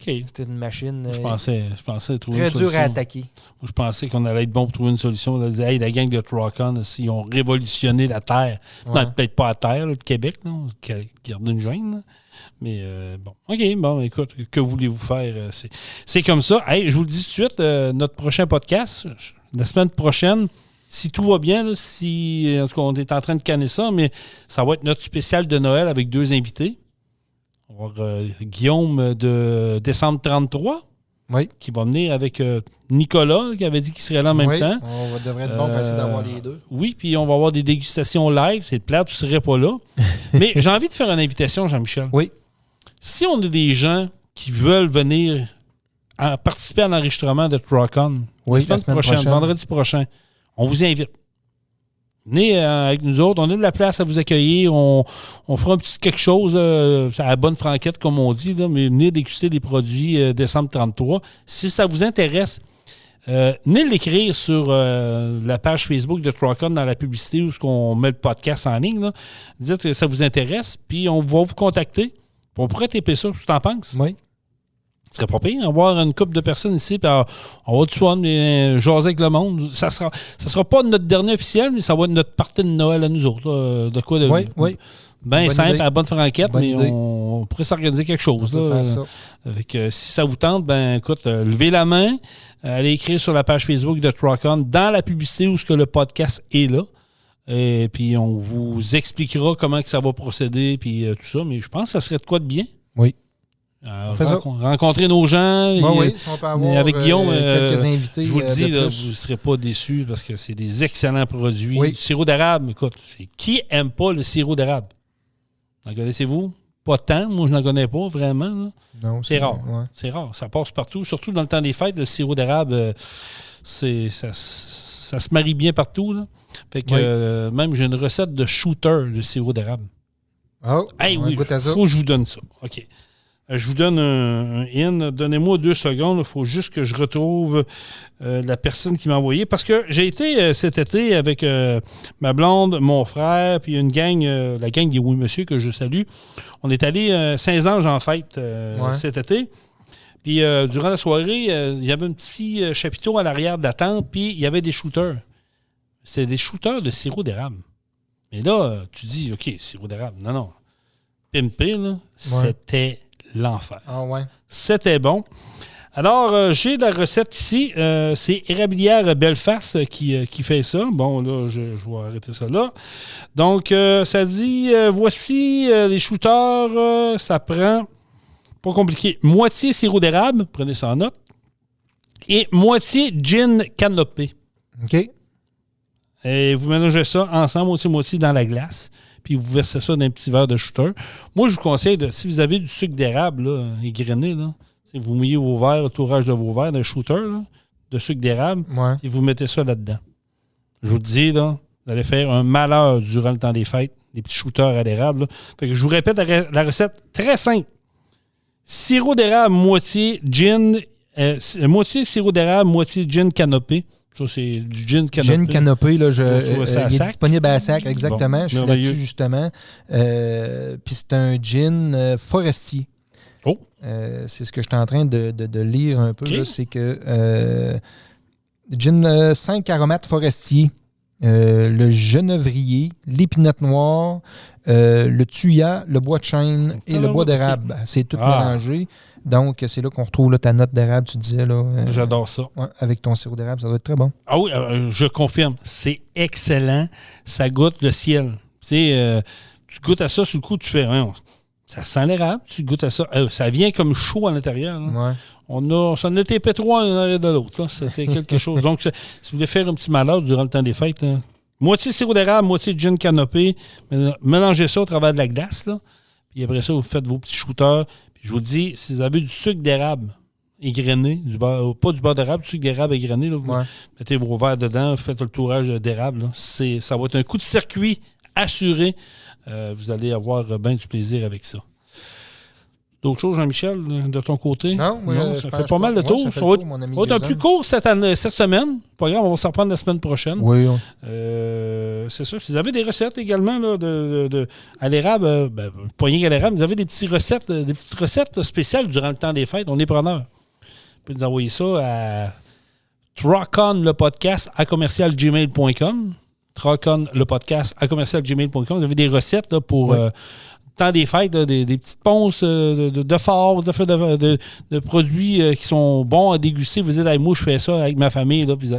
C'était une machine je pensais trouver très une solution. Dur à attaquer. Moi, je pensais qu'on allait être bon pour trouver une solution. On disait, hey, la gang de Truck-On, ils ont révolutionné la Terre. Ouais. Non, peut-être pas la Terre, le Québec, garder une gêne. Là. Mais bon. OK, bon, écoute, que voulez-vous faire? C'est comme ça. Hey, je vous le dis tout de suite, notre prochain podcast, la semaine prochaine, si tout va bien, là, en tout cas, on est en train de canner ça, mais ça va être notre spécial de Noël avec 2 invités. On va avoir Guillaume de Décembre 33, qui va venir avec Nicolas, qui avait dit qu'il serait là en même temps. On devrait être bon pour essayer d'avoir les deux. Oui, puis on va avoir des dégustations live. C'est plate, tu ne serais pas là. Mais j'ai envie de faire une invitation, Jean-Michel. Oui. Si on a des gens qui veulent venir participer à l'enregistrement de Truck-On la semaine prochaine, vendredi prochain, on vous invite. Venez avec nous autres. On a de la place à vous accueillir. On fera un petit quelque chose à la bonne franquette, comme on dit, là, mais venez déguster les produits décembre 33. Si ça vous intéresse, venez l'écrire sur la page Facebook de Truck-On dans la publicité où on met le podcast en ligne. Là. Dites que ça vous intéresse, puis on va vous contacter. On pourrait taper ça, tu t'en penses? Oui. Ce serait pas pire, avoir une couple de personnes ici, puis on va du soir jaser avec le monde. Ça sera pas notre dernier officiel, mais ça va être notre partie de Noël à nous autres. Là, de quoi de bien simple, à la bonne franquette, mais on pourrait s'organiser quelque chose. Là, faire ça. Avec, si ça vous tente, ben écoute, levez la main, allez écrire sur la page Facebook de Truck-On dans la publicité où ce que le podcast est là. Et puis on vous expliquera comment que ça va procéder, puis tout ça. Mais je pense que ça serait de quoi de bien. Oui. Rencontrer nos gens. Oui, si on peut avoir avec Guillaume, quelques invités. Je vous le dis, là, vous ne serez pas déçus parce que c'est des excellents produits. Oui. Du sirop d'érable, écoute, qui n'aime pas le sirop d'érable? En connaissez-vous? Pas tant. Moi, je n'en connais pas vraiment. Là. Non, c'est rare. Ouais. C'est rare. Ça passe partout. Surtout dans le temps des fêtes, le sirop d'érable, ça se marie bien partout. Là. Fait que même j'ai une recette de shooter de sirop d'érable. Oh, hey, oui, il faut que je vous donne ça. OK. Je vous donne un in. Donnez-moi 2 secondes. Il faut juste que je retrouve la personne qui m'a envoyé. Parce que j'ai été cet été avec ma blonde, mon frère, puis une gang, la gang des Oui Monsieur que je salue. On est allé Saint-Ange en fête cet été. Puis durant la soirée, il y avait un petit chapiteau à l'arrière de la tente, puis il y avait des shooters. C'est des shooters de sirop d'érable. Mais là, tu dis, OK, sirop d'érable. Non. Pimpé, là, c'était l'enfer. Ah ouais. C'était bon. Alors, j'ai la recette ici. C'est Érablière Belfast qui fait ça. Bon, là, je vais arrêter ça là. Donc, ça dit, voici les shooters. Ça prend, pas compliqué, moitié sirop d'érable, prenez ça en note, et moitié gin canopé. OK. Et vous mélangez ça ensemble, moitié dans la glace. Puis vous versez ça dans un petit verre de shooter. Moi, je vous conseille, si vous avez du sucre d'érable là, égrené, là, Vous mouillez vos verres, le tourage de vos verres d'un shooter là, de sucre d'érable et vous mettez ça là-dedans. Je vous le dis, là, vous allez faire un malheur durant le temps des fêtes, des petits shooters à l'érable. Fait que je vous répète la recette très simple. Sirop d'érable, moitié gin, moitié sirop d'érable, moitié gin canopé. Ça, c'est du gin canopé. Gin canopé, là, il est disponible à la sac, exactement. Bon, je suis là-dessus, justement. Puis c'est un gin forestier. Oh! C'est ce que je suis en train de lire un peu. Là, c'est que gin 5 aromates forestiers. Le genevrier, l'épinette noire, le thuya, le bois de chêne et le bois d'érable. C'est tout mélangé. Donc, c'est là qu'on retrouve là, ta note d'érable, tu disais. Là, j'adore ça. Ouais, avec ton sirop d'érable, ça doit être très bon. Ah oui, je confirme. C'est excellent. Ça goûte le ciel. Tu goûtes à ça, sur le coup, tu fais... ça sent l'érable. Tu goûtes à ça. Ça vient comme chaud à l'intérieur. Ouais. Ça en était pétrois un arrière de l'autre. Là. C'était quelque chose. Donc, si vous voulez faire un petit malheur durant le temps des fêtes, là, moitié sirop d'érable, moitié gin canopé, mélangez ça au travers de la glace. Là. Puis après ça, vous faites vos petits shooters. Puis je vous dis, si vous avez du sucre d'érable égrené, pas du beurre d'érable, du sucre d'érable égrené, là, vous mettez vos verres dedans, vous faites le tourage d'érable. Là. Ça va être un coup de circuit assuré. Vous allez avoir bien du plaisir avec ça. D'autres choses, Jean-Michel, de ton côté? Non, ça fait pas mal de tours. Ça va être un plus court cette semaine. Pas grave, on va s'en reprendre la semaine prochaine. Oui. C'est ça. Si vous avez des recettes également là, à l'érable, pas rien qu'à l'érable, vous avez des petites recettes spéciales durant le temps des fêtes. On est preneurs. Vous pouvez nous envoyer ça à troconlepodcast@gmail.com. troconlepodcast@gmail.com. Vous avez des recettes là, pour... temps des fêtes, là, des petites ponces de fort, de produits qui sont bons à déguster. Vous dites, moi, je fais ça avec ma famille, là, puis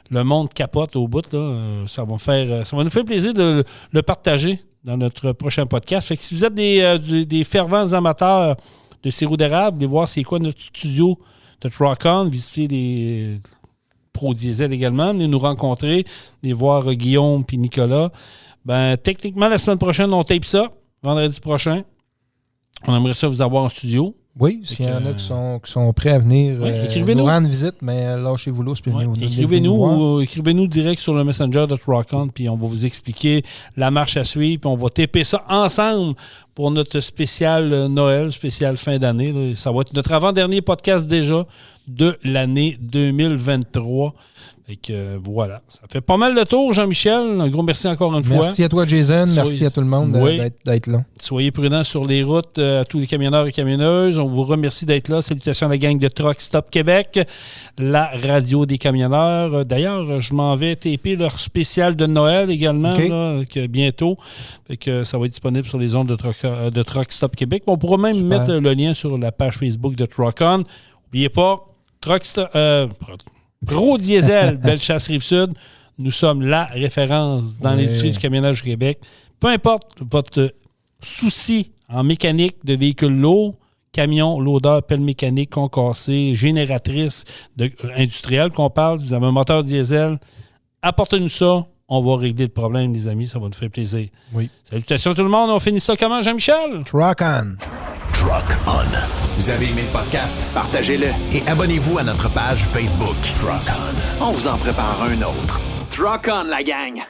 le monde capote au bout. Là, ça va nous faire plaisir de le partager dans notre prochain podcast. Fait que si vous êtes des fervents amateurs de sirop d'érable, allez voir c'est quoi notre studio de Truck-On, visiter des Pro Diesel également, venez nous rencontrer, venez voir Guillaume puis Nicolas. Techniquement, la semaine prochaine, on tape ça. Vendredi prochain, on aimerait ça vous avoir en studio. Oui, s'il y en a qui sont prêts à venir nous rendre visite, mais lâchez-vous l'eau. Écrivez-nous direct sur le Messenger de Truck-On, puis on va vous expliquer la marche à suivre, puis on va taper ça ensemble pour notre spécial Noël, spécial fin d'année. Là. Ça va être notre avant-dernier podcast déjà de l'année 2023. Et que voilà, ça fait pas mal de tour, Jean-Michel. Un gros merci encore une fois. Merci à toi, Jason. Merci à tout le monde d'être là. Soyez prudents sur les routes, à tous les camionneurs et camionneuses. On vous remercie d'être là. Salutations à la gang de Truck Stop Québec, la radio des camionneurs. D'ailleurs, je m'en vais taper leur spécial de Noël également, là, bientôt. Fait que ça va être disponible sur les ondes de Truck Stop Québec. On pourra même mettre le lien sur la page Facebook de Truck-On. N'oubliez pas, Pro Diesel, Bellechasse Rive-Sud, nous sommes la référence dans l'industrie du camionnage au Québec. Peu importe votre souci en mécanique de véhicules lourds, camions, loaders, pelle mécanique, concassés, génératrices industrielles qu'on parle, vous avez un moteur diesel, apportez-nous ça. On va régler le problème, les amis. Ça va nous faire plaisir. Oui. Salutations tout le monde. On finit ça comment, Jean-Michel? Truck-On. Truck-On. Vous avez aimé le podcast? Partagez-le et abonnez-vous à notre page Facebook. Truck-On. On vous en prépare un autre. Truck-On, la gang!